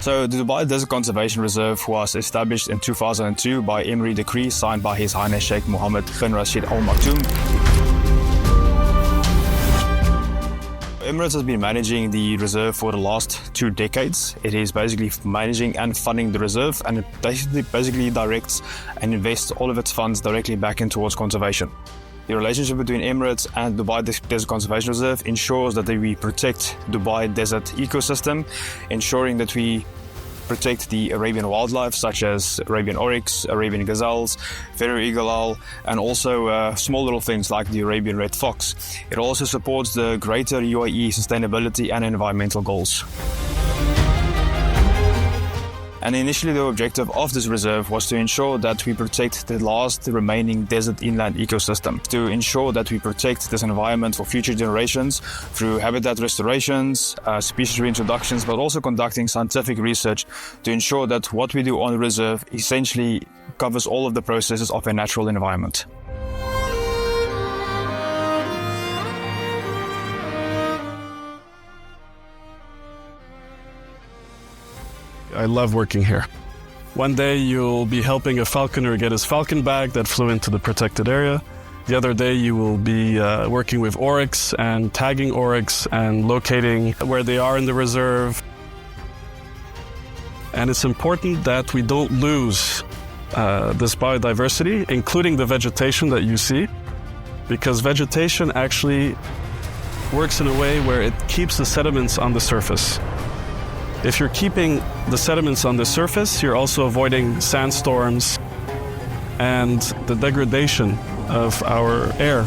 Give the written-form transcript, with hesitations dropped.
So the Dubai Desert Conservation Reserve was established in 2002 by Emirate decree signed by His Highness Sheikh Mohammed bin Rashid Al Maktoum. Emirates has been managing the reserve for the last 2 decades. It is basically managing and funding the reserve, and it basically directs and invests all of its funds directly back in towards conservation. The relationship between Emirates and Dubai Desert Conservation Reserve ensures that we protect Dubai desert ecosystem, ensuring that we protect the Arabian wildlife such as Arabian oryx, Arabian gazelles, feathered eagle owl, and also small little things like the Arabian red fox. It also supports the greater UAE sustainability and environmental goals. And initially the objective of this reserve was to ensure that we protect the last remaining desert inland ecosystem, to ensure that we protect this environment for future generations through habitat restorations, species reintroductions, but also conducting scientific research to ensure that what we do on the reserve essentially covers all of the processes of a natural environment. I love working here. One day you'll be helping a falconer get his falcon bag that flew into the protected area. The other day you will be working with oryx and tagging oryx and locating where they are in the reserve. And it's important that we don't lose this biodiversity, including the vegetation that you see, because vegetation actually works in a way where it keeps the sediments on the surface. If you're keeping the sediments on the surface, you're also avoiding sandstorms and the degradation of our air.